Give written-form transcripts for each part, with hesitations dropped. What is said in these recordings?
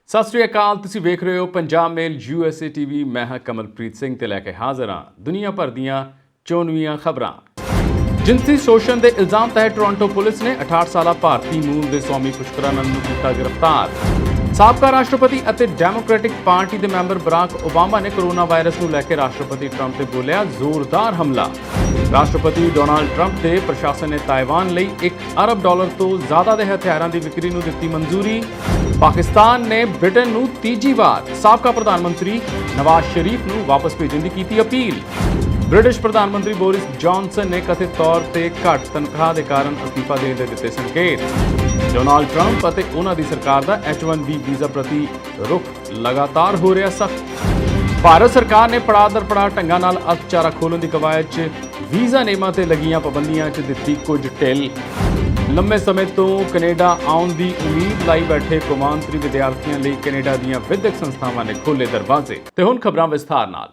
ਸਤਿ ਸ੍ਰੀ ਅਕਾਲ। ਤੁਸੀਂ ਵੇਖ ਰਹੇ ਹੋ ਪੰਜਾਬ ਮੇਲ USA TV। ਮੈਂ ਹਾਂ ਕਮਲਪ੍ਰੀਤ ਸਿੰਘ ਤੇ ਲੈ ਕੇ ਹਾਜ਼ਰ ਹਾਂ ਦੁਨੀਆ ਭਰ ਦੀਆਂ ਚੋਣਵੀਆਂ ਖਬਰਾਂ। ਜਿਨਸੀ ਸ਼ੋਸ਼ਣ ਦੇ ਇਲਜ਼ਾਮ ਤਹਿਤ ਟੋਰਾਂਟੋ ਪੁਲਿਸ ਨੇ 68 ਸਾਲਾ ਭਾਰਤੀ ਮੂਲ ਦੇ ਸਵਾਮੀ ਪੁਸ਼ਕਰਾਨੰਦ ਨੂੰ ਕੀਤਾ ਗ੍ਰਿਫਤਾਰ। ਸਾਬਕਾ ਰਾਸ਼ਟਰਪਤੀ ਅਤੇ ਡੈਮੋਕ੍ਰੈਟਿਕ ਪਾਰਟੀ ਦੇ ਮੈਂਬਰ ਬਰਾਕ ਓਬਾਮਾ ਨੇ ਕੋਰੋਨਾ ਵਾਇਰਸ ਨੂੰ ਲੈ ਕੇ ਰਾਸ਼ਟਰਪਤੀ ਟਰੰਪ ਤੇ ਬੋਲਿਆ ਜ਼ੋਰਦਾਰ ਹਮਲਾ। ਰਾਸ਼ਟਰਪਤੀ ਡੋਨਾਲਡ ਟਰੰਪ ਦੇ ਪ੍ਰਸ਼ਾਸਨ ਨੇ ਤਾਇਵਾਨ ਲਈ $1 ਅਰਬ ਤੋਂ ਜ਼ਿਆਦਾ ਦੇ ਹਥਿਆਰਾਂ ਦੀ ਵਿਕਰੀ ਨੂੰ ਦਿੱਤੀ ਮਨਜ਼ੂਰੀ। ਪਾਕਿਸਤਾਨ ਨੇ ਬ੍ਰਿਟਨ ਨੂੰ ਤੀਜੀ ਵਾਰ ਸਾਬਕਾ ਪ੍ਰਧਾਨ ਮੰਤਰੀ ਨਵਾਜ਼ ਸ਼ਰੀਫ ਨੂੰ ਵਾਪਸ ਭੇਜਣ ਦੀ ਕੀਤੀ ਅਪੀਲ। ਬ੍ਰਿਟਿਸ਼ ਪ੍ਰਧਾਨ ਮੰਤਰੀ ਬੋਰਿਸ ਜੌਨਸਨ ਨੇ ਕਥਿਤ ਤੌਰ ਤੇ ਘੱਟ ਤਨਖਾਹ ਦੇ ਕਾਰਨ ਅਸਤੀਫਾ ਦੇਣ ਦੇ ਦਿੱਤੇ ਸੰਕੇਤ। ਡੋਨਾਲਡ ਟਰੰਪ ਅਤੇ ਉਹਨਾਂ ਦੀ ਸਰਕਾਰ ਦਾ H-1B ਵੀਜ਼ਾ ਪ੍ਰਤੀ ਰੁਖ ਲਗਾਤਾਰ ਹੋ ਰਿਹਾ ਸਖਤ। ਭਾਰਤ ਸਰਕਾਰ ਨੇ ਪੜਾਅ ਦਰ ਪੜਾਅ ਢੰਗਾਂ ਨਾਲ ਅਰਥਚਾਰਾ ਖੋਲ੍ਹਣ ਦੀ ਕਵਾਇਦ 'ਚ ਵੀਜ਼ਾ ਨਿਯਮਾਂ ਤੇ ਲੱਗੀਆਂ ਪਾਬੰਦੀਆਂ 'ਚ ਦਿੱਤੀ ਕੁਝ ਢਿੱਲ। ਲੰਮੇ ਸਮੇਂ ਤੋਂ ਕੈਨੇਡਾ ਆਉਣ ਦੀ ਉਮੀਦ ਲਾਈ ਬੈਠੇ ਕੌਮਾਂਤਰੀ ਵਿਦਿਆਰਥੀਆਂ ਲਈ ਕੈਨੇਡਾ ਦੀਆਂ ਵਿਦਿਅਕ ਸੰਸਥਾਵਾਂ ਨੇ ਖੋਲ੍ਹੇ ਦਰਵਾਜ਼ੇ। ਤੇ ਹੁਣ ਖਬਰਾਂ ਵਿਸਥਾਰ ਨਾਲ।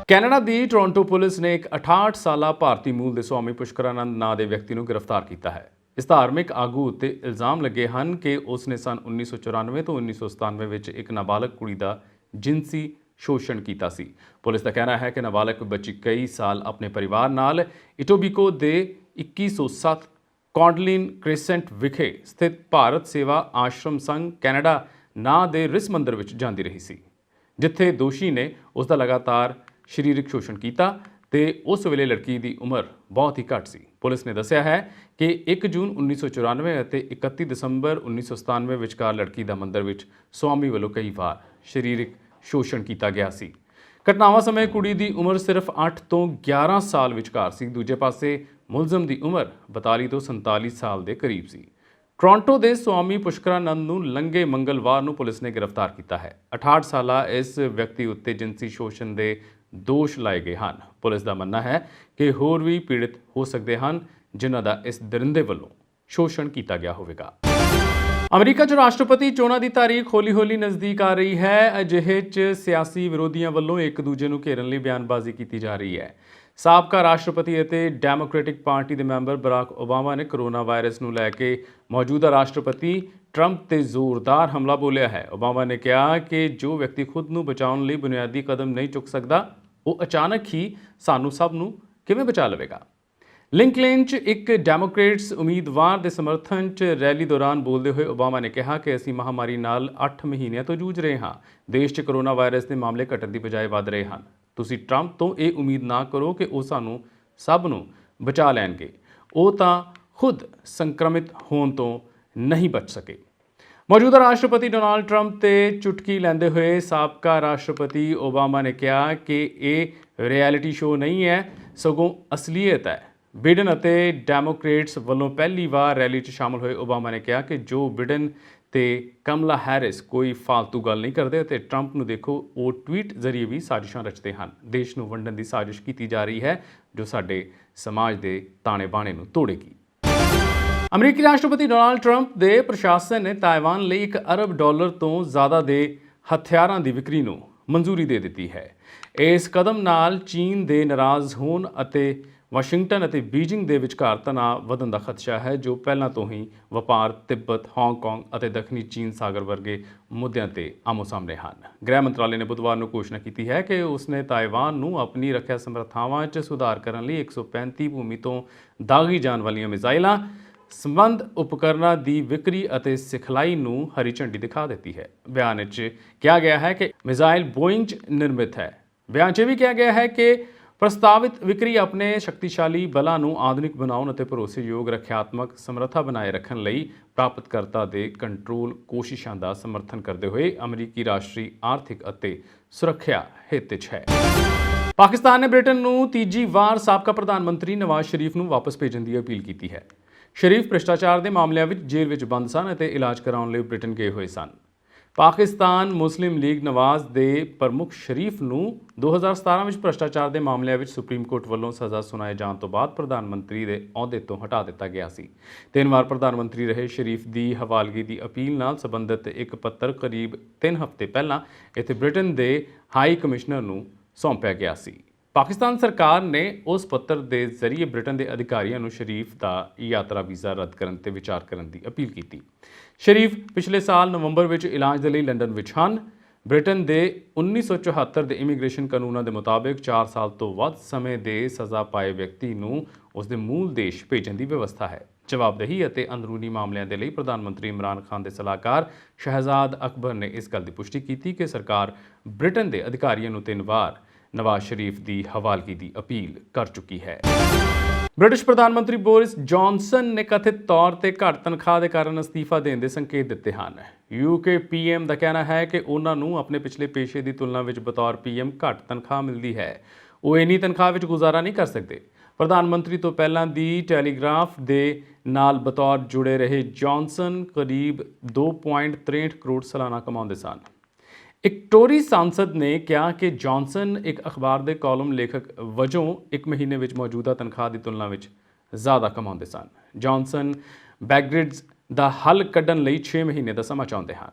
ਕੈਨੇਡਾ ਦੀ ਟੋਰਾਂਟੋ ਪੁਲਿਸ ਨੇ ਇੱਕ 68 ਸਾਲਾ ਭਾਰਤੀ ਮੂਲ ਦੇ ਸਵਾਮੀ ਪੁਸ਼ਕਰਾਨੰਦ ਨਾਂ ਦੇ ਵਿਅਕਤੀ ਨੂੰ ਗ੍ਰਿਫਤਾਰ ਕੀਤਾ ਹੈ। ਇਸ ਧਾਰਮਿਕ ਆਗੂ ਉੱਤੇ ਇਲਜ਼ਾਮ ਲੱਗੇ ਹਨ ਕਿ ਉਸ ਨੇ ਸਨ 1994 ਤੋਂ 1997 ਵਿੱਚ ਇੱਕ ਨਾਬਾਲਗ ਕੁੜੀ ਦਾ ਜਿਨਸੀ ਸ਼ੋਸ਼ਣ ਕੀਤਾ ਸੀ। ਪੁਲਿਸ ਦਾ ਕਹਿਣਾ ਹੈ ਕਿ ਨਾਬਾਲਗ ਬੱਚੀ ਕਈ ਸਾਲ ਆਪਣੇ ਪਰਿਵਾਰ ਨਾਲ ਇਟੋਬੀਕੋ ਦੇ 2107 ਕੌਂਡਲਿਨ ਕ੍ਰਿਸੈਂਟ ਵਿਖੇ ਸਥਿਤ ਭਾਰਤ ਸੇਵਾ ਆਸ਼ਰਮ ਸੰਘ ਕੈਨੇਡਾ ਨਾਂ ਦੇ ਰਿਸ ਮੰਦਰ ਵਿੱਚ ਜਾਂਦੀ ਰਹੀ ਸੀ, ਜਿੱਥੇ ਦੋਸ਼ੀ ਨੇ ਉਸ ਦਾ ਲਗਾਤਾਰ ਸਰੀਰਕ ਸ਼ੋਸ਼ਣ ਕੀਤਾ ਤੇ ਉਸ ਵੇਲੇ ਲੜਕੀ ਦੀ ਉਮਰ ਬਹੁਤ ਹੀ ਘੱਟ ਸੀ। ਪੁਲਿਸ ਨੇ ਦੱਸਿਆ ਹੈ ਕਿ 1 ਜੂਨ 1994 ਅਤੇ 31 ਦਸੰਬਰ 1997 ਵਿਚਕਾਰ ਲੜਕੀ ਦਾ ਮੰਦਰ ਵਿੱਚ ਸਵਾਮੀ ਵੱਲੋਂ ਕਈ ਵਾਰ ਸਰੀਰਕ ਸ਼ੋਸ਼ਣ ਕੀਤਾ ਗਿਆ ਸੀ। ਘਟਨਾਵਾਂ ਸਮੇਂ ਕੁੜੀ ਦੀ ਉਮਰ ਸਿਰਫ 8 ਤੋਂ 11 ਸਾਲ ਵਿਚਕਾਰ ਸੀ। ਦੂਜੇ ਪਾਸੇ ਮੁਲਜ਼ਮ ਦੀ ਉਮਰ 42 ਤੋਂ 47 ਸਾਲ ਦੇ ਕਰੀਬ ਸੀ। ਟੋਰਾਂਟੋ ਦੇ ਸਵਾਮੀ ਪੁਸ਼ਕਰਾਨੰਦ ਨੂੰ ਲੰਘੇ ਮੰਗਲਵਾਰ ਨੂੰ ਪੁਲਿਸ ਨੇ ਗ੍ਰਿਫਤਾਰ ਕੀਤਾ ਹੈ। 68 ਸਾਲਾ ਇਸ ਵਿਅਕਤੀ ਉੱਤੇ ਜਿਨਸੀ ਸ਼ੋਸ਼ਣ ਦੇ ਦੋਸ਼ ਲਾਏ ਗਏ ਹਨ। ਪੁਲਿਸ ਦਾ ਮੰਨਣਾ ਹੈ ਕਿ ਹੋਰ ਵੀ ਪੀੜਤ ਹੋ ਸਕਦੇ ਹਨ ਜਿਨ੍ਹਾਂ ਦਾ ਇਸ ਦਰਿੰਦੇ ਵੱਲੋਂ ਸ਼ੋਸ਼ਣ ਕੀਤਾ ਗਿਆ ਹੋਵੇਗਾ। ਅਮਰੀਕਾ 'ਚ ਰਾਸ਼ਟਰਪਤੀ ਚੋਣਾਂ ਦੀ ਤਾਰੀਖ ਹੌਲੀ-ਹੌਲੀ ਨਜ਼ਦੀਕ ਆ ਰਹੀ ਹੈ। ਅਜਿਹੇ 'ਚ ਸਿਆਸੀ ਵਿਰੋਧੀਆਂ ਵੱਲੋਂ ਇੱਕ ਦੂਜੇ ਨੂੰ ਘੇਰਨ ਲਈ ਬਿਆਨਬਾਜ਼ੀ ਕੀਤੀ ਜਾ ਰਹੀ ਹੈ। ਸਾਬਕਾ ਰਾਸ਼ਟਰਪਤੀ ਅਤੇ ਡੈਮੋਕ੍ਰੈਟਿਕ ਪਾਰਟੀ ਦੇ ਮੈਂਬਰ ਬਰਾਕ ਓਬਾਮਾ ਨੇ ਕੋਰੋਨਾ ਵਾਇਰਸ ਨੂੰ ਲੈ ਕੇ ਮੌਜੂਦਾ ਰਾਸ਼ਟਰਪਤੀ ਟਰੰਪ ਤੇ ਜ਼ੋਰਦਾਰ ਹਮਲਾ ਬੋਲਿਆ ਹੈ। ਓਬਾਮਾ ਨੇ ਕਿਹਾ ਕਿ ਜੋ ਵਿਅਕਤੀ ਖੁਦ ਨੂੰ ਬਚਾਉਣ ਲਈ ਬੁਨਿਆਦੀ ਕਦਮ ਨਹੀਂ ਚੁੱਕ ਸਕਦਾ, ਉਹ ਅਚਾਨਕ ਹੀ ਸਾਨੂੰ ਸਭ ਨੂੰ ਕਿਵੇਂ ਬਚਾ ਲਵੇਗਾ। ਲਿੰਕਲੇਨ 'ਚ ਇੱਕ ਡੈਮੋਕ੍ਰੇਟਸ ਉਮੀਦਵਾਰ ਦੇ ਸਮਰਥਨ 'ਚ ਰੈਲੀ ਦੌਰਾਨ ਬੋਲਦੇ ਹੋਏ ਓਬਾਮਾ ਨੇ ਕਿਹਾ ਕਿ ਅਸੀਂ ਮਹਾਮਾਰੀ ਨਾਲ 8 ਮਹੀਨਿਆਂ ਤੋਂ ਜੂਝ ਰਹੇ ਹਾਂ। ਦੇਸ਼ 'ਚ ਕੋਰੋਨਾ ਵਾਇਰਸ ਦੇ ਮਾਮਲੇ ਘਟਣ ਦੀ ਬਜਾਏ ਵੱਧ ਰਹੇ ਹਨ। ਤੁਸੀਂ ਟਰੰਪ ਤੋਂ ਇਹ ਉਮੀਦ ਨਾ ਕਰੋ ਕਿ ਉਹ ਸਾਨੂੰ ਸਭ ਨੂੰ ਬਚਾ ਲੈਣਗੇ। ਉਹ ਤਾਂ ਖੁਦ ਸੰਕਰਮਿਤ ਹੋਣ ਤੋਂ ਨਹੀਂ ਬਚ ਸਕੇ। ਮੌਜੂਦਾ ਰਾਸ਼ਟਰਪਤੀ ਡੋਨਾਲਡ ਟਰੰਪ ਤੇ ਚੁਟਕੀ ਲੈਂਦੇ ਹੋਏ ਸਾਬਕਾ ਰਾਸ਼ਟਰਪਤੀ ਓਬਾਮਾ ਨੇ ਕਿਹਾ ਕਿ ਇਹ ਰਿਐਲਿਟੀ ਸ਼ੋਅ ਨਹੀਂ ਹੈ, ਸਗੋਂ ਅਸਲੀਅਤ ਹੈ। ਬਿਡਨ ਅਤੇ ਡੈਮੋਕ੍ਰੇਟਸ ਵੱਲੋਂ ਪਹਿਲੀ ਵਾਰ ਰੈਲੀ 'ਚ ਸ਼ਾਮਲ ਹੋਏ ਓਬਾਮਾ ਨੇ ਕਿਹਾ ਕਿ ਜੋ ਬਿਡਨ ਤੇ ਕਮਲਾ ਹੈਰਿਸ ਕੋਈ ਫਾਲਤੂ ਗੱਲ ਨਹੀਂ ਕਰਦੇ ਅਤੇ ਟਰੰਪ ਨੂੰ ਦੇਖੋ, ਉਹ ਟਵੀਟ ਜ਼ਰੀਏ ਵੀ ਸਾਜ਼ਿਸ਼ਾਂ ਰਚਦੇ ਹਨ। ਦੇਸ਼ ਨੂੰ ਵੰਡਣ ਦੀ ਸਾਜ਼ਿਸ਼ ਕੀਤੀ ਜਾ ਰਹੀ ਹੈ ਜੋ ਸਾਡੇ ਸਮਾਜ ਦੇ ਤਾਣੇ ਬਾਣੇ ਨੂੰ ਤੋੜੇਗੀ। ਅਮਰੀਕੀ ਰਾਸ਼ਟਰਪਤੀ ਡੋਨਾਲਡ ਟਰੰਪ ਦੇ ਪ੍ਰਸ਼ਾਸਨ ਨੇ ਤਾਇਵਾਨ ਲਈ $1 ਅਰਬ ਤੋਂ ਜ਼ਿਆਦਾ ਦੇ ਹਥਿਆਰਾਂ ਦੀ ਵਿਕਰੀ ਨੂੰ ਮਨਜ਼ੂਰੀ ਦੇ ਦਿੱਤੀ ਹੈ। ਇਸ ਕਦਮ ਨਾਲ ਚੀਨ ਦੇ ਨਾਰਾਜ਼ ਹੋਣ ਅਤੇ ਵਾਸ਼ਿੰਗਟਨ ਅਤੇ ਬੀਜਿੰਗ ਦੇ ਵਿਚਕਾਰ ਤਣਾਅ ਵਧਣ ਦਾ ਖਦਸ਼ਾ ਹੈ, ਜੋ ਪਹਿਲਾਂ ਤੋਂ ਹੀ ਵਪਾਰ, ਤਿੱਬਤ, ਹਾਂਗਕਾਂਗ ਅਤੇ ਦੱਖਣੀ ਚੀਨ ਸਾਗਰ ਵਰਗੇ ਮੁੱਦਿਆਂ ਤੇ ਆਮੋ-ਸਾਹਮਣੇ ਹਨ। ਗ੍ਰਹਿ ਮੰਤਰਾਲੇ ਨੇ ਬੁੱਧਵਾਰ ਨੂੰ ਘੋਸ਼ਣਾ ਕੀਤੀ ਹੈ ਕਿ ਉਸਨੇ ਤਾਇਵਾਨ ਨੂੰ ਆਪਣੀ ਰੱਖਿਆ ਸਮਰੱਥਾਵਾਂ 'ਚ ਸੁਧਾਰ ਕਰਨ ਲਈ 135 ਭੂਮੀ ਤੋਂ ਦਾਗੀ ਜਾਣ ਵਾਲੀਆਂ ਮਿਜ਼ਾਈਲਾਂ ਸੰਬੰਧ ਉਪਕਰਨਾਂ ਦੀ ਵਿਕਰੀ ਅਤੇ ਸਿਖਲਾਈ ਨੂੰ ਹਰੀ ਝੰਡੀ ਦਿਖਾ ਦਿੱਤੀ ਹੈ। ਬਿਆਨ ਵਿੱਚ ਕਿਹਾ ਗਿਆ ਹੈ ਕਿ ਮਿਜ਼ਾਈਲ ਬੋਇੰਗ 'ਚ ਨਿਰਮਿਤ ਹੈ। ਬਿਆਨ 'ਚ ਵੀ ਕਿਹਾ ਗਿਆ ਹੈ ਕਿ ਪ੍ਰਸਤਾਵਿਤ ਵਿਕਰੀ ਆਪਣੇ ਸ਼ਕਤੀਸ਼ਾਲੀ ਬਲਾਂ ਨੂੰ ਆਧੁਨਿਕ ਬਣਾਉਣ ਅਤੇ ਭਰੋਸੇਯੋਗ ਰੱਖਿਆਤਮਕ ਸਮਰੱਥਾ ਬਣਾਏ ਰੱਖਣ ਲਈ ਪ੍ਰਾਪਤਕਰਤਾ ਦੇ ਕੰਟਰੋਲ ਕੋਸ਼ਿਸ਼ਾਂ ਦਾ ਸਮਰਥਨ ਕਰਦੇ ਹੋਏ ਅਮਰੀਕੀ ਰਾਸ਼ਟਰੀ ਆਰਥਿਕ ਅਤੇ ਸੁਰੱਖਿਆ ਹਿੱਤ 'ਚ ਹੈ। ਪਾਕਿਸਤਾਨ ਨੇ ਬ੍ਰਿਟਨ ਨੂੰ ਤੀਜੀ ਵਾਰ ਸਾਬਕਾ ਪ੍ਰਧਾਨ ਮੰਤਰੀ ਨਵਾਜ਼ ਸ਼ਰੀਫ ਨੂੰ ਵਾਪਸ ਭੇਜਣ ਦੀ ਅਪੀਲ ਕੀਤੀ ਹੈ। ਸ਼ਰੀਫ ਭ੍ਰਿਸ਼ਟਾਚਾਰ ਦੇ ਮਾਮਲਿਆਂ ਵਿੱਚ ਜੇਲ੍ਹ ਵਿੱਚ ਬੰਦ ਸਨ ਅਤੇ ਇਲਾਜ ਕਰਾਉਣ ਲਈ ਬ੍ਰਿਟਨ ਗਏ ਹੋਏ ਸਨ। ਪਾਕਿਸਤਾਨ ਮੁਸਲਿਮ ਲੀਗ ਨਵਾਜ਼ ਦੇ ਪ੍ਰਮੁੱਖ ਸ਼ਰੀਫ ਨੂੰ 2017 ਵਿੱਚ ਭ੍ਰਿਸ਼ਟਾਚਾਰ ਦੇ ਮਾਮਲਿਆਂ ਵਿੱਚ ਸੁਪਰੀਮ ਕੋਰਟ ਵੱਲੋਂ ਸਜ਼ਾ ਸੁਣਾਏ ਜਾਣ ਤੋਂ ਬਾਅਦ ਪ੍ਰਧਾਨ ਮੰਤਰੀ ਦੇ ਅਹੁਦੇ ਤੋਂ ਹਟਾ ਦਿੱਤਾ ਗਿਆ ਸੀ। 3 ਵਾਰ ਪ੍ਰਧਾਨ ਮੰਤਰੀ ਰਹੇ ਸ਼ਰੀਫ ਦੀ ਹਵਾਲਗੀ ਦੀ ਅਪੀਲ ਨਾਲ ਸੰਬੰਧਿਤ ਇੱਕ ਪੱਤਰ ਕਰੀਬ 3 ਹਫ਼ਤੇ ਪਹਿਲਾਂ ਇੱਥੇ ਬ੍ਰਿਟਨ ਦੇ ਹਾਈ ਕਮਿਸ਼ਨਰ ਨੂੰ ਸੌਂਪਿਆ ਗਿਆ ਸੀ। ਪਾਕਿਸਤਾਨ ਸਰਕਾਰ ਨੇ ਉਸ ਪੱਤਰ ਦੇ ਜ਼ਰੀਏ ਬ੍ਰਿਟਨ ਦੇ ਅਧਿਕਾਰੀਆਂ ਨੂੰ ਸ਼ਰੀਫ ਦਾ ਯਾਤਰਾ ਵੀਜ਼ਾ ਰੱਦ ਕਰਨ ਤੇ ਵਿਚਾਰ ਕਰਨ ਦੀ ਅਪੀਲ ਕੀਤੀ। ਸ਼ਰੀਫ ਪਿਛਲੇ ਸਾਲ ਨਵੰਬਰ ਵਿੱਚ ਇਲਾਜ ਦੇ ਲਈ ਲੰਡਨ ਵਿੱਚ ਹਨ। ਬ੍ਰਿਟਨ ਦੇ 1974 ਦੇ ਇਮੀਗ੍ਰੇਸ਼ਨ ਕਾਨੂੰਨਾਂ ਦੇ ਮੁਤਾਬਿਕ 4 ਸਾਲ ਤੋਂ ਵੱਧ ਸਮੇਂ ਦੇ ਸਜ਼ਾ ਪਾਏ ਵਿਅਕਤੀ ਨੂੰ ਉਸ ਦੇ ਮੂਲ ਦੇਸ਼ ਭੇਜਣ ਦੀ ਵਿਵਸਥਾ ਹੈ। ਜਵਾਬਦੇਹੀ ਅਤੇ ਅੰਦਰੂਨੀ ਮਾਮਲਿਆਂ ਦੇ ਲਈ ਪ੍ਰਧਾਨ ਮੰਤਰੀ ਇਮਰਾਨ ਖਾਨ ਦੇ ਸਲਾਹਕਾਰ ਸ਼ਹਿਜ਼ਾਦ ਅਕਬਰ ਨੇ ਇਸ ਗੱਲ ਦੀ ਪੁਸ਼ਟੀ ਕੀਤੀ ਕਿ ਸਰਕਾਰ ਬ੍ਰਿਟਨ ਦੇ ਅਧਿਕਾਰੀਆਂ ਨੂੰ 3 ਵਾਰ ਨਵਾਜ਼ ਸ਼ਰੀਫ ਦੀ ਹਵਾਲਗੀ ਦੀ ਅਪੀਲ ਕਰ ਚੁੱਕੀ ਹੈ। ਬ੍ਰਿਟਿਸ਼ ਪ੍ਰਧਾਨ ਮੰਤਰੀ ਬੋਰਿਸ ਜੌਨਸਨ ਨੇ ਕਥਿਤ ਤੌਰ ਤੇ ਘੱਟ ਤਨਖਾਹ ਦੇ ਕਾਰਨ ਅਸਤੀਫਾ ਦੇਣ ਦੇ ਸੰਕੇਤ ਦਿੱਤੇ ਹਨ। ਯੂਕੇ ਪੀਐਮ ਦਾ ਕਹਿਣਾ ਹੈ ਕਿ ਉਹਨਾਂ ਨੂੰ ਆਪਣੇ ਪਿਛਲੇ ਪੇਸ਼ੇ ਦੀ ਤੁਲਨਾ ਵਿੱਚ ਬਤੌਰ ਪੀਐਮ ਘੱਟ ਤਨਖਾਹ ਮਿਲਦੀ ਹੈ। ਉਹ ਇੰਨੀ ਤਨਖਾਹ ਵਿੱਚ ਗੁਜ਼ਾਰਾ ਨਹੀਂ ਕਰ ਸਕਦੇ। ਪ੍ਰਧਾਨ ਮੰਤਰੀ ਤੋਂ ਪਹਿਲਾਂ ਦੀ ਟੈਲੀਗ੍ਰਾਫ ਦੇ ਨਾਲ ਬਤੌਰ ਜੁੜੇ ਰਹੇ ਜੌਨਸਨ ਕਰੀਬ 2.63 ਕਰੋੜ ਸਾਲਾਨਾ ਕਮਾਉਂਦੇ ਸਨ। ਇੱਕ ਟੋਰੀ ਸਾਂਸਦ ਨੇ ਕਿਹਾ ਕਿ ਜੌਨਸਨ ਇੱਕ ਅਖਬਾਰ ਦੇ ਕਾਲਮ ਲੇਖਕ ਵਜੋਂ ਇੱਕ ਮਹੀਨੇ ਵਿੱਚ ਮੌਜੂਦਾ ਤਨਖਾਹ ਦੀ ਤੁਲਨਾ ਵਿੱਚ ਜ਼ਿਆਦਾ ਕਮਾਉਂਦੇ ਸਨ। ਜੌਨਸਨ ਬ੍ਰੈਗਜ਼ਿਟ ਦਾ ਹੱਲ ਕੱਢਣ ਲਈ 6 ਮਹੀਨੇ ਦਾ ਸਮਾਂ ਚਾਹੁੰਦੇ ਹਨ।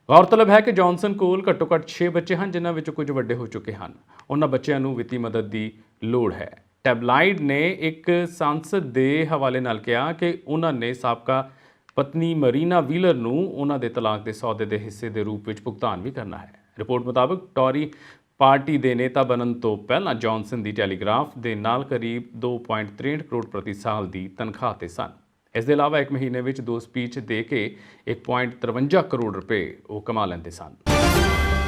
ਗੌਰਤਲਬ ਹੈ ਕਿ ਜੌਨਸਨ ਕੋਲ ਘੱਟੋ-ਘੱਟ 6 ਬੱਚੇ ਹਨ, ਜਿਨ੍ਹਾਂ ਵਿੱਚੋਂ ਕੁਝ ਵੱਡੇ ਹੋ ਚੁੱਕੇ ਹਨ। ਉਹਨਾਂ ਬੱਚਿਆਂ ਨੂੰ ਵਿੱਤੀ ਮਦਦ ਦੀ ਲੋੜ ਹੈ। ਟੈਬਲਾਈਡ ਨੇ ਇੱਕ ਸਾਂਸਦ ਦੇ ਹਵਾਲੇ ਨਾਲ ਕਿਹਾ ਕਿ ਉਹਨਾਂ ਨੇ ਸਾਬਕਾ ਪਤਨੀ ਮਰੀਨਾ ਵੀਲਰ ਨੂੰ ਉਹਨਾਂ ਦੇ ਤਲਾਕ ਦੇ ਸੌਦੇ ਦੇ ਹਿੱਸੇ ਦੇ ਰੂਪ ਵਿੱਚ ਭੁਗਤਾਨ ਵੀ ਕਰਨਾ ਹੈ। ਰਿਪੋਰਟ ਮੁਤਾਬਕ ਟੌਰੀ ਪਾਰਟੀ ਦੇ ਨੇਤਾ ਬਣਨ ਤੋਂ ਪਹਿਲਾਂ ਜੌਨਸਨ ਦੀ ਟੈਲੀਗ੍ਰਾਫ ਦੇ ਨਾਲ ਕਰੀਬ 2.63 ਕਰੋੜ ਪ੍ਰਤੀ ਸਾਲ ਦੀ ਤਨਖਾਹ ਤੇ ਸਨ। ਇਸ ਦੇ ਇਲਾਵਾ ਇੱਕ ਮਹੀਨੇ ਵਿੱਚ 2 ਸਪੀਚ ਦੇ ਕੇ 1.53 ਕਰੋੜ ਰੁਪਏ ਉਹ ਕਮਾ ਲੈਂਦੇ ਸਨ।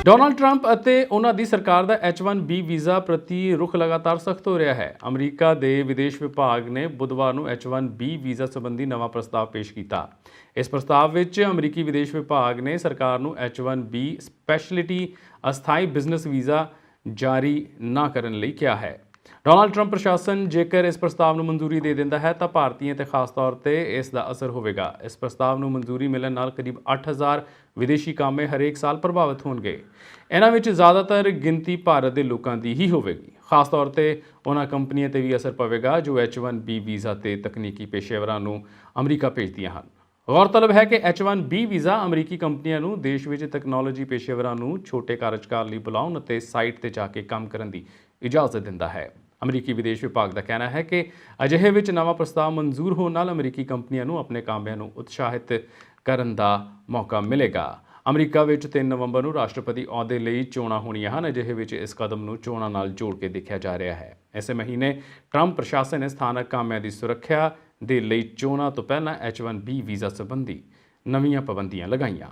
ਡੋਨਾਲਡ ਟਰੰਪ ਅਤੇ ਉਹਨਾਂ ਦੀ ਸਰਕਾਰ ਦਾ H1B ਵੀਜ਼ਾ ਪ੍ਰਤੀ ਰੁਖ ਲਗਾਤਾਰ ਸਖਤ ਹੋ ਰਿਹਾ ਹੈ। ਅਮਰੀਕਾ ਦੇ ਵਿਦੇਸ਼ ਵਿਭਾਗ ਨੇ ਬੁੱਧਵਾਰ ਨੂੰ H1B ਵੀਜ਼ਾ ਸੰਬੰਧੀ ਨਵਾਂ ਪ੍ਰਸਤਾਵ ਪੇਸ਼ ਕੀਤਾ। ਇਸ ਪ੍ਰਸਤਾਵ ਵਿੱਚ ਅਮਰੀਕੀ ਵਿਦੇਸ਼ ਵਿਭਾਗ ਨੇ ਸਰਕਾਰ ਨੂੰ H1B ਸਪੈਸ਼ਲਿਟੀ ਅਸਥਾਈ ਬਿਜ਼ਨਸ ਵੀਜ਼ਾ ਜਾਰੀ ਨਾ ਕਰਨ ਲਈ ਕਿਹਾ ਹੈ। ਡੋਨਾਲਡ ਟਰੰਪ ਪ੍ਰਸ਼ਾਸਨ ਜੇਕਰ ਇਸ ਪ੍ਰਸਤਾਵ ਨੂੰ ਮਨਜ਼ੂਰੀ ਦੇ ਦਿੰਦਾ ਹੈ ਤਾਂ ਭਾਰਤੀਆਂ ਤੇ ਖਾਸ ਤੌਰ ਤੇ ਇਸ ਦਾ ਅਸਰ ਹੋਵੇਗਾ। ਇਸ ਪ੍ਰਸਤਾਵ ਨੂੰ ਮਨਜ਼ੂਰੀ ਮਿਲਣ ਨਾਲ ਕਰੀਬ 8000 ਵਿਦੇਸ਼ੀ ਕਾਮੇ ਹਰੇਕ ਸਾਲ ਪ੍ਰਭਾਵਿਤ ਹੋਣਗੇ। ਇਹਨਾਂ ਵਿੱਚ ਜ਼ਿਆਦਾਤਰ ਗਿਣਤੀ ਭਾਰਤ ਦੇ ਲੋਕਾਂ ਦੀ ਹੀ ਹੋਵੇਗੀ। ਖਾਸ ਤੌਰ ਤੇ ਉਹਨਾਂ ਕੰਪਨੀਆਂ ਤੇ ਵੀ ਅਸਰ ਪਵੇਗਾ ਜੋ H1B ਵੀਜ਼ਾ ਤੇ ਤਕਨੀਕੀ ਪੇਸ਼ੇਵਰਾਂ ਨੂੰ ਅਮਰੀਕਾ ਭੇਜਦੀਆਂ ਹਨ। ਗੌਰਤਲਬ ਹੈ ਕਿ H1B ਵੀਜ਼ਾ ਅਮਰੀਕੀ ਕੰਪਨੀਆਂ ਨੂੰ ਦੇਸ਼ ਵਿੱਚ ਤਕਨਾਲੋਜੀ ਪੇਸ਼ੇਵਰਾਂ ਨੂੰ ਛੋਟੇ ਕਾਰਜਕਾਲ ਲਈ ਬੁਲਾਉਣ ਅਤੇ ਸਾਈਟ ਤੇ ਜਾ ਕੇ ਕੰਮ ਕਰਨ ਦੀ ਇਜਾਜ਼ਤ ਦਿੰਦਾ ਹੈ। ਅਮਰੀਕੀ ਵਿਦੇਸ਼ ਵਿਭਾਗ ਦਾ ਕਹਿਣਾ ਹੈ ਕਿ ਅਜਿਹੇ ਵਿੱਚ ਨਵਾਂ ਪ੍ਰਸਤਾਵ ਮਨਜ਼ੂਰ ਹੋਣ ਨਾਲ ਅਮਰੀਕੀ ਕੰਪਨੀਆਂ ਨੂੰ ਆਪਣੇ ਕਾਮਿਆਂ ਨੂੰ ਉਤਸ਼ਾਹਿਤ ਕਰਨ ਦਾ ਮੌਕਾ ਮਿਲੇਗਾ। ਅਮਰੀਕਾ ਵਿੱਚ 3 ਨਵੰਬਰ ਨੂੰ ਰਾਸ਼ਟਰਪਤੀ ਅਹੁਦੇ ਲਈ ਚੋਣਾਂ ਹੋਣੀਆਂ ਹਨ। ਅਜਿਹੇ ਵਿੱਚ ਇਸ ਕਦਮ ਨੂੰ ਚੋਣਾਂ ਨਾਲ ਜੋੜ ਕੇ ਦੇਖਿਆ ਜਾ ਰਿਹਾ ਹੈ। ਇਸੇ ਮਹੀਨੇ ਟਰੰਪ ਪ੍ਰਸ਼ਾਸਨ ਨੇ ਸਥਾਨਕ ਕਾਮਿਆਂ ਦੀ ਸੁਰੱਖਿਆ ਦੇ ਲਈ ਚੋਣਾਂ ਤੋਂ ਪਹਿਲਾਂ H1B ਵੀਜ਼ਾ ਸੰਬੰਧੀ ਨਵੀਆਂ ਪਾਬੰਦੀਆਂ ਲਗਾਈਆਂ।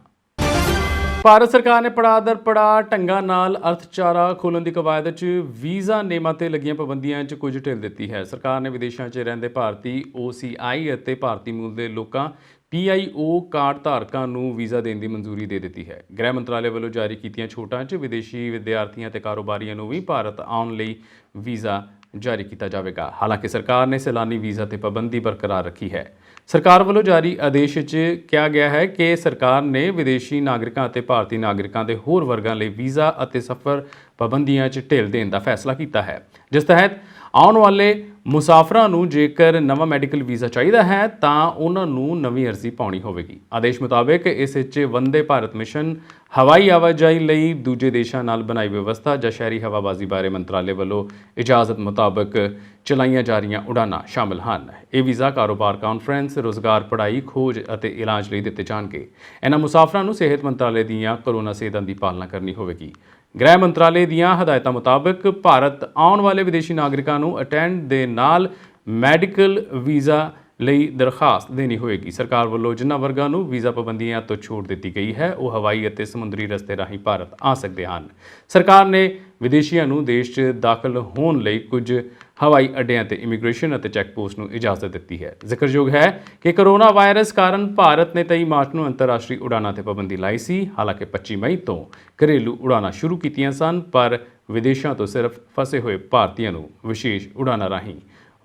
ਭਾਰਤ ਸਰਕਾਰ ਨੇ ਪੜਾਅ ਦਰ ਪੜਾਅ ਢੰਗਾਂ ਨਾਲ ਅਰਥਚਾਰਾ ਖੋਲ੍ਹਣ ਦੀ ਕਵਾਇਦ 'ਚ ਵੀਜ਼ਾ ਨੇਮਾਂ ਤੇ ਲੱਗੀਆਂ ਪਾਬੰਦੀਆਂ 'ਚ ਕੁਝ ਢਿੱਲ ਦਿੱਤੀ ਹੈ। ਸਰਕਾਰ ਨੇ ਵਿਦੇਸ਼ਾਂ 'ਚ ਰਹਿੰਦੇ ਭਾਰਤੀ OCI ਅਤੇ ਭਾਰਤੀ ਮੂਲ ਦੇ ਲੋਕਾਂ PIO ਕਾਰਡ ਧਾਰਕਾਂ ਨੂੰ ਵੀਜ਼ਾ ਦੇਣ ਦੀ ਮਨਜ਼ੂਰੀ ਦੇ ਦਿੱਤੀ ਹੈ। ਗ੍ਰਹਿ ਮੰਤਰਾਲੇ ਵੱਲੋਂ ਜਾਰੀ ਕੀਤੀਆਂ ਛੋਟਾਂ 'ਚ ਵਿਦੇਸ਼ੀ ਵਿਦਿਆਰਥੀਆਂ ਤੇ ਕਾਰੋਬਾਰੀਆਂ ਨੂੰ ਵੀ ਭਾਰਤ ਆਉਣ ਲਈ ਵੀਜ਼ਾ ਜਾਰੀ ਕੀਤਾ ਜਾਵੇਗਾ। ਹਾਲਾਂਕਿ ਸਰਕਾਰ ਨੇ ਸੈਲਾਨੀ ਵੀਜ਼ਾ ਤੇ ਪਾਬੰਦੀ ਬਰਕਰਾਰ ਰੱਖੀ ਹੈ। ਸਰਕਾਰ ਵੱਲੋਂ ਜਾਰੀ ਆਦੇਸ਼ 'ਚ ਕਿਹਾ ਗਿਆ ਹੈ ਕਿ ਸਰਕਾਰ ਨੇ ਵਿਦੇਸ਼ੀ ਨਾਗਰਿਕਾਂ ਅਤੇ ਭਾਰਤੀ ਨਾਗਰਿਕਾਂ ਦੇ ਹੋਰ ਵਰਗਾਂ ਲਈ ਵੀਜ਼ਾ ਅਤੇ ਸਫ਼ਰ ਪਾਬੰਦੀਆਂ 'ਚ ਢਿੱਲ ਦੇਣ ਦਾ ਫੈਸਲਾ ਕੀਤਾ ਹੈ, ਜਿਸ ਤਹਿਤ ਆਉਣ ਵਾਲੇ ਮੁਸਾਫਰਾਂ ਨੂੰ ਜੇਕਰ ਨਵਾਂ ਮੈਡੀਕਲ ਵੀਜ਼ਾ ਚਾਹੀਦਾ ਹੈ ਤਾਂ ਉਹਨਾਂ ਨੂੰ ਨਵੀਂ ਅਰਜ਼ੀ ਪਾਉਣੀ ਹੋਵੇਗੀ। ਆਦੇਸ਼ ਮੁਤਾਬਕ ਇਸ ਵਿੱਚ ਵੰਦੇ ਭਾਰਤ ਮਿਸ਼ਨ, ਹਵਾਈ ਆਵਾਜਾਈ ਲਈ ਦੂਜੇ ਦੇਸ਼ਾਂ ਨਾਲ ਬਣਾਈ ਵਿਵਸਥਾ ਜਾਂ ਸ਼ਹਿਰੀ ਹਵਾਬਾਜ਼ੀ ਬਾਰੇ ਮੰਤਰਾਲੇ ਵੱਲੋਂ ਇਜਾਜ਼ਤ ਮੁਤਾਬਕ ਚਲਾਈਆਂ ਜਾ ਰਹੀਆਂ ਉਡਾਨਾਂ ਸ਼ਾਮਲ ਹਨ। ਇਹ ਵੀਜ਼ਾ ਕਾਰੋਬਾਰ, ਕਾਨਫਰੰਸ, ਰੁਜ਼ਗਾਰ, ਪੜ੍ਹਾਈ, ਖੋਜ ਅਤੇ ਇਲਾਜ ਲਈ ਦਿੱਤੇ ਜਾਣਗੇ। ਇਹਨਾਂ ਮੁਸਾਫਰਾਂ ਨੂੰ ਸਿਹਤ ਮੰਤਰਾਲੇ ਦੀਆਂ ਕੋਰੋਨਾ ਸੇਧਾਂ ਦੀ ਪਾਲਣਾ ਕਰਨੀ ਹੋਵੇਗੀ। ਗ੍ਰਹਿ ਮੰਤਰਾਲੇ ਦੀਆਂ ਹਦਾਇਤਾਂ ਮੁਤਾਬਕ ਭਾਰਤ ਆਉਣ ਵਾਲੇ ਵਿਦੇਸ਼ੀ ਨਾਗਰਿਕਾਂ ਨੂੰ ਅਟੈਂਡ ਦੇ ਨਾਲ ਮੈਡੀਕਲ ਵੀਜ਼ਾ ਲਈ ਦਰਖਾਸਤ ਦੇਣੀ ਹੋਵੇਗੀ। ਸਰਕਾਰ ਵੱਲੋਂ ਜਿਨ੍ਹਾਂ ਵਰਗਾਂ ਨੂੰ ਵੀਜ਼ਾ ਪਾਬੰਦੀਆਂ ਤੋਂ ਛੋਟ ਦਿੱਤੀ ਗਈ ਹੈ ਉਹ ਹਵਾਈ ਅਤੇ ਸਮੁੰਦਰੀ ਰਸਤੇ ਰਾਹੀਂ ਭਾਰਤ ਆ ਸਕਦੇ ਹਨ। ਸਰਕਾਰ ਨੇ ਵਿਦੇਸ਼ੀਆਂ ਨੂੰ ਦੇਸ਼ 'ਚ ਦਾਖਲ ਹੋਣ ਲਈ ਕੁਝ ਹਵਾਈ ਅੱਡਿਆਂ ਤੇ ਇਮੀਗ੍ਰੇਸ਼ਨ ਅਤੇ ਚੈੱਕ ਪੋਸਟ ਨੂੰ ਇਜਾਜ਼ਤ ਦਿੱਤੀ ਹੈ। ਜ਼ਿਕਰਯੋਗ ਹੈ ਕਿ ਕੋਰੋਨਾ ਵਾਇਰਸ ਕਾਰਨ ਭਾਰਤ ਨੇ 23 ਮਾਰਚ ਨੂੰ ਅੰਤਰਰਾਸ਼ਟਰੀ ਉਡਾਨਾਂ ਤੇ ਪਾਬੰਦੀ ਲਾਈ ਸੀ। ਹਾਲਾਂਕਿ 25 ਮਈ ਤੋਂ ਘਰੇਲੂ ਉਡਾਨਾਂ ਸ਼ੁਰੂ ਕੀਤੀਆਂ ਸਨ, ਪਰ ਵਿਦੇਸ਼ਾਂ ਤੋਂ ਸਿਰਫ ਫਸੇ ਹੋਏ ਭਾਰਤੀਆਂ ਨੂੰ ਵਿਸ਼ੇਸ਼ ਉਡਾਨਾਂ ਰਾਹੀਂ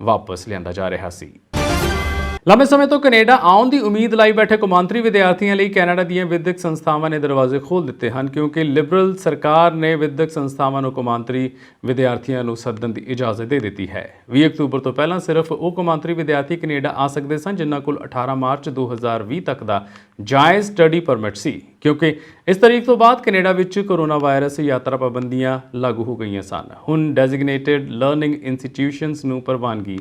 ਵਾਪਸ ਲਿਆਂਦਾ ਜਾ ਰਿਹਾ ਸੀ। ਲੰਬੇ ਸਮੇਂ ਤੋਂ ਕੈਨੇਡਾ ਆਉਣ ਦੀ ਉਮੀਦ ਲਾਈ ਬੈਠੇ ਕੌਮਾਂਤਰੀ ਵਿਦਿਆਰਥੀਆਂ ਲਈ ਕੈਨੇਡਾ ਦੀਆਂ ਵਿਦਿਅਕ ਸੰਸਥਾਵਾਂ ਨੇ ਦਰਵਾਜ਼ੇ ਖੋਲ੍ਹ ਦਿੱਤੇ ਹਨ ਕਿਉਂਕਿ ਲਿਬਰਲ ਸਰਕਾਰ ਨੇ ਵਿਦਿਅਕ ਸੰਸਥਾਵਾਂ ਨੂੰ ਕੌਮਾਂਤਰੀ ਵਿਦਿਆਰਥੀਆਂ ਨੂੰ ਸੱਦਣ ਦੀ ਇਜਾਜ਼ਤ ਦੇ ਦਿੱਤੀ ਹੈ। 20 ਅਕਤੂਬਰ ਤੋਂ ਪਹਿਲਾਂ ਸਿਰਫ ਉਹ ਕੌਮਾਂਤਰੀ ਵਿਦਿਆਰਥੀ ਕੈਨੇਡਾ ਆ ਸਕਦੇ ਸਨ ਜਿਨ੍ਹਾਂ ਕੋਲ 18 ਮਾਰਚ 2020 ਤੱਕ ਦਾ ਜਾਇਜ਼ ਸਟੱਡੀ ਪਰਮਿਟ ਸੀ ਕਿਉਂਕਿ ਇਸ ਤਾਰੀਖ ਤੋਂ ਬਾਅਦ ਕੈਨੇਡਾ ਵਿੱਚ ਕੋਰੋਨਾ ਵਾਇਰਸ ਯਾਤਰਾ ਪਾਬੰਦੀਆਂ ਲਾਗੂ ਹੋ ਗਈਆਂ ਸਨ। ਹੁਣ ਡੈਜ਼ਿਗਨੇਟਿਡ ਲਰਨਿੰਗ ਇੰਸਟੀਟਿਊਸ਼ਨਸ ਨੂੰ ਪ੍ਰਵਾਨਗੀ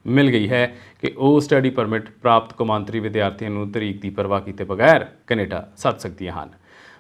ਮਿਲ ਗਈ ਹੈ ਕਿ ਉਹ ਸਟੱਡੀ ਪਰਮਿਟ ਪ੍ਰਾਪਤ ਕੌਮਾਂਤਰੀ ਵਿਦਿਆਰਥੀਆਂ ਨੂੰ ਤਰੀਕ ਦੀ ਪਰਵਾਹ ਕੀਤੇ ਬਗੈਰ ਕੈਨੇਡਾ ਸੱਦ ਸਕਦੀਆਂ ਹਨ।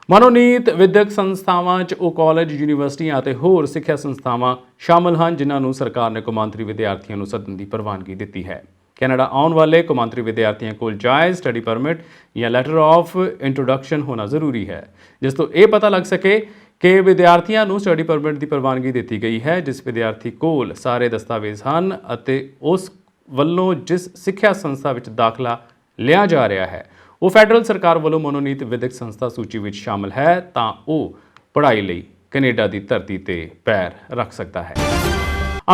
ਮਨੋਨੀਤ ਵਿਦਿਅਕ ਸੰਸਥਾਵਾਂ 'ਚ ਉਹ ਕਾਲਜ, ਯੂਨੀਵਰਸਿਟੀਆਂ ਅਤੇ ਹੋਰ ਸਿੱਖਿਆ ਸੰਸਥਾਵਾਂ ਸ਼ਾਮਲ ਹਨ ਜਿਨ੍ਹਾਂ ਨੂੰ ਸਰਕਾਰ ਨੇ ਕੌਮਾਂਤਰੀ ਵਿਦਿਆਰਥੀਆਂ ਨੂੰ ਸੱਦਣ ਦੀ ਪ੍ਰਵਾਨਗੀ ਦਿੱਤੀ ਹੈ। ਕੈਨੇਡਾ ਆਉਣ ਵਾਲੇ ਕੌਮਾਂਤਰੀ ਵਿਦਿਆਰਥੀਆਂ ਕੋਲ ਜਾਇਜ਼ ਸਟੱਡੀ ਪਰਮਿਟ ਜਾਂ ਲੈਟਰ ਆਫ ਇੰਟਰੋਡਕਸ਼ਨ ਹੋਣਾ ਜ਼ਰੂਰੀ ਹੈ ਜਿਸ ਤੋਂ ਇਹ ਪਤਾ ਲੱਗ ਸਕੇ ਕਿ ਵਿਦਿਆਰਥੀਆਂ ਨੂੰ ਸਟੱਡੀ ਪਰਮਿਟ ਦੀ ਪ੍ਰਵਾਨਗੀ ਦਿੱਤੀ ਗਈ ਹੈ ਜਿਸ ਵਿਦਿਆਰਥੀ ਕੋਲ ਸਾਰੇ ਦਸਤਾਵੇਜ਼ ਹਨ ਅਤੇ ਉਸ ਵੱਲੋਂ ਜਿਸ ਸਿੱਖਿਆ ਸੰਸਥਾ ਵਿੱਚ ਦਾਖਲਾ ਲਿਆ ਜਾ ਰਿਹਾ ਹੈ ਉਹ ਫੈਡਰਲ ਸਰਕਾਰ ਵੱਲੋਂ ਮਨੋਨੀਤ ਵਿਦਿਅਕ ਸੰਸਥਾ ਸੂਚੀ ਵਿੱਚ ਸ਼ਾਮਲ ਹੈ ਤਾਂ ਉਹ ਪੜ੍ਹਾਈ ਲਈ ਕੈਨੇਡਾ ਦੀ ਧਰਤੀ ਤੇ ਪੈਰ ਰੱਖ ਸਕਦਾ ਹੈ।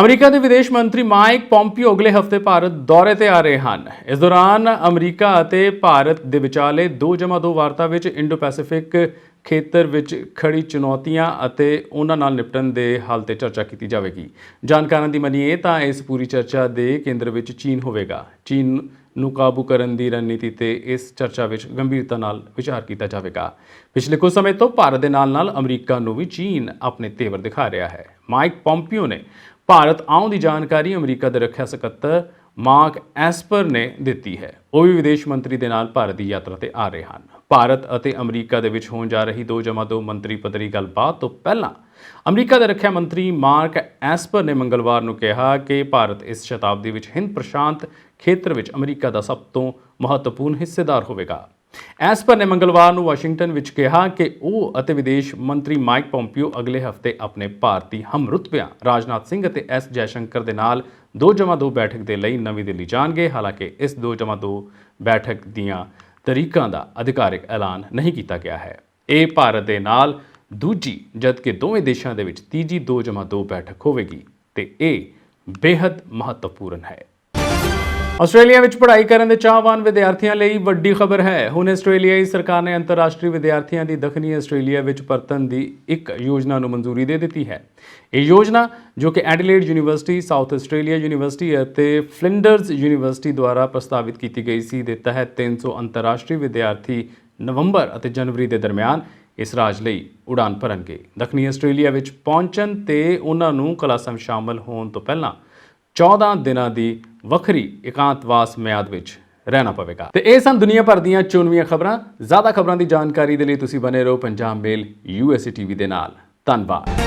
ਅਮਰੀਕਾ ਦੇ ਵਿਦੇਸ਼ ਮੰਤਰੀ ਮਾਈਕ ਪੋਂਪੀਓ ਅਗਲੇ ਹਫ਼ਤੇ ਭਾਰਤ ਦੌਰੇ ਤੇ ਆ ਰਹੇ ਹਨ। ਇਸ ਦੌਰਾਨ ਅਮਰੀਕਾ ਅਤੇ ਭਾਰਤ ਦੇ ਵਿਚਾਲੇ 2+2 ਵਾਰਤਾ ਵਿੱਚ ਇੰਡੋ ਪੈਸੀਫਿਕ ਖੇਤਰ ਵਿੱਚ ਖੜੀ ਚੁਣੌਤੀਆਂ ਅਤੇ ਉਹਨਾਂ ਨਾਲ ਨਿਪਟਣ ਦੇ ਹੱਲ ਤੇ ਚਰਚਾ ਕੀਤੀ ਜਾਵੇਗੀ। ਜਾਣਕਾਰਾਂ ਦੀ ਮੰਨੀਏ ਤਾਂ ਇਸ ਪੂਰੀ ਚਰਚਾ ਦੇ ਕੇਂਦਰ ਵਿੱਚ ਚੀਨ ਹੋਵੇਗਾ। ਚੀਨ ਨੂੰ ਕਾਬੂ ਕਰਨ ਦੀ ਰਣਨੀਤੀ ਤੇ ਇਸ ਚਰਚਾ ਵਿੱਚ ਗੰਭੀਰਤਾ ਨਾਲ ਵਿਚਾਰ ਕੀਤਾ ਜਾਵੇਗਾ। ਪਿਛਲੇ ਕੁਝ ਸਮੇਂ ਤੋਂ ਭਾਰਤ ਦੇ ਨਾਲ-ਨਾਲ ਅਮਰੀਕਾ ਨੂੰ ਵੀ ਚੀਨ ਆਪਣੇ ਤੇਵਰ ਦਿਖਾ ਰਿਹਾ ਹੈ। ਮਾਈਕ ਪੋਂਪੀਓ ਨੇ ਭਾਰਤ ਆਉਣ ਦੀ ਜਾਣਕਾਰੀ ਅਮਰੀਕਾ ਦੇ ਰੱਖਿਆ ਸਕੱਤਰ ਮਾਰਕ ਐਸਪਰ ਨੇ ਦਿੱਤੀ ਹੈ। ਉਹ ਵੀ ਵਿਦੇਸ਼ ਮੰਤਰੀ ਦੇ ਨਾਲ ਭਾਰਤ ਦੀ ਯਾਤਰਾ ਤੇ ਆ ਰਹੇ ਹਨ। ਭਾਰਤ ਅਤੇ ਅਮਰੀਕਾ ਦੇ ਵਿੱਚ ਹੋਣ ਜਾ ਰਹੀ 2+2 ਮੰਤਰੀ ਪੱਧਰੀ ਗੱਲਬਾਤ ਤੋਂ ਪਹਿਲਾਂ ਅਮਰੀਕਾ ਦੇ ਰੱਖਿਆ ਮੰਤਰੀ ਮਾਰਕ ਐਸਪਰ ਨੇ ਮੰਗਲਵਾਰ ਨੂੰ ਕਿਹਾ ਕਿ ਭਾਰਤ ਇਸ ਸ਼ਤਾਬਦੀ ਵਿੱਚ ਹਿੰਦ ਪ੍ਰਸ਼ਾਂਤ ਖੇਤਰ ਵਿੱਚ ਅਮਰੀਕਾ ਦਾ ਸਭ ਤੋਂ ਮਹੱਤਵਪੂਰਨ ਹਿੱਸੇਦਾਰ ਹੋਵੇਗਾ। ਐਸਪਰ ਨੇ ਮੰਗਲਵਾਰ ਨੂੰ ਵਾਸ਼ਿੰਗਟਨ ਵਿੱਚ ਕਿਹਾ ਕਿ ਉਹ ਅਤੇ ਵਿਦੇਸ਼ ਮੰਤਰੀ ਮਾਈਕ ਪੋਂਪੀਓ ਅਗਲੇ ਹਫ਼ਤੇ ਆਪਣੇ ਭਾਰਤੀ ਹਮਰੁਤਬਿਆਂ ਰਾਜਨਾਥ ਸਿੰਘ ਅਤੇ ਐਸ ਜੈਸ਼ੰਕਰ ਦੇ ਨਾਲ 2+2 ਬੈਠਕ ਦੇ ਲਈ ਨਵੀਂ ਦਿੱਲੀ ਜਾਣਗੇ। ਹਾਲਾਂਕਿ ਇਸ 2+2 ਬੈਠਕ ਦੀਆਂ ਤਰੀਕਾਂ ਦਾ ਅਧਿਕਾਰਿਕ ਐਲਾਨ ਨਹੀਂ ਕੀਤਾ ਗਿਆ ਹੈ। ਇਹ ਭਾਰਤ ਦੇ ਨਾਲ ਦੂਜੀ ਜਦਕਿ ਦੋਵੇਂ ਦੇਸ਼ਾਂ ਦੇ ਵਿੱਚ ਤੀਜੀ 2+2 ਬੈਠਕ ਹੋਵੇਗੀ ਤੇ ਇਹ ਬੇहद ਮਹੱਤਵਪੂਰਨ ਹੈ। ਆਸਟ੍ਰੇਲੀਆ ਵਿੱਚ ਪੜ੍ਹਾਈ ਕਰਨ ਦੇ ਚਾਹਵਾਨ ਵਿਦਿਆਰਥੀਆਂ ਲਈ ਵੱਡੀ ਖਬਰ ਹੈ। ਹੁਣ ਆਸਟ੍ਰੇਲੀਆਈ ਸਰਕਾਰ ਨੇ ਅੰਤਰਰਾਸ਼ਟਰੀ ਵਿਦਿਆਰਥੀਆਂ ਦੀ ਦੱਖਣੀ ਆਸਟ੍ਰੇਲੀਆ ਵਿੱਚ ਪਰਤਣ ਦੀ ਇੱਕ ਯੋਜਨਾ ਨੂੰ ਮਨਜ਼ੂਰੀ ਦੇ ਦਿੱਤੀ ਹੈ। ਇਹ ਯੋਜਨਾ ਜੋ ਕਿ Adelaide university, south Australia university ਅਤੇ ਫਲਿੰਡਰਜ਼ ਯੂਨੀਵਰਸਿਟੀ ਦੁਆਰਾ ਪ੍ਰਸਤਾਵਿਤ ਕੀਤੀ ਗਈ ਸੀ ਦੇ ਤਹਿਤ 300 ਅੰਤਰਰਾਸ਼ਟਰੀ ਵਿਦਿਆਰਥੀ ਨਵੰਬਰ ਅਤੇ ਜਨਵਰੀ ਦੇ ਦਰਮਿਆਨ ਇਸ ਰਾਜ ਲਈ ਉਡਾਨ ਭਰਨਗੇ। ਦੱਖਣੀ ਆਸਟ੍ਰੇਲੀਆ ਵਿੱਚ ਪਹੁੰਚਣ ਤੇ ਉਹਨਾਂ ਨੂੰ ਕਲਾਸਾਂ ਵਿੱਚ ਸ਼ਾਮਲ ਹੋਣ ਤੋਂ ਪਹਿਲਾਂ 14 ਦਿਨਾਂ ਦੀ ਵੱਖਰੀ ਇਕਾਂਤਵਾਸ ਮਿਆਦ ਵਿੱਚ ਰਹਿਣਾ ਪਵੇਗਾ। ਤੇ ਇਹ ਸਨ ਦੁਨੀਆ ਭਰ ਦੀਆਂ ਚੋਣਵੀਆਂ ਖਬਰਾਂ। ਜ਼ਿਆਦਾ ਖਬਰਾਂ ਦੀ ਜਾਣਕਾਰੀ ਦੇ ਲਈ ਤੁਸੀਂ ਬਨੇ ਰਹੋ ਪੰਜਾਬ ਮੇਲ USA TV ਦੇ ਨਾਲ। ਧੰਨਵਾਦ।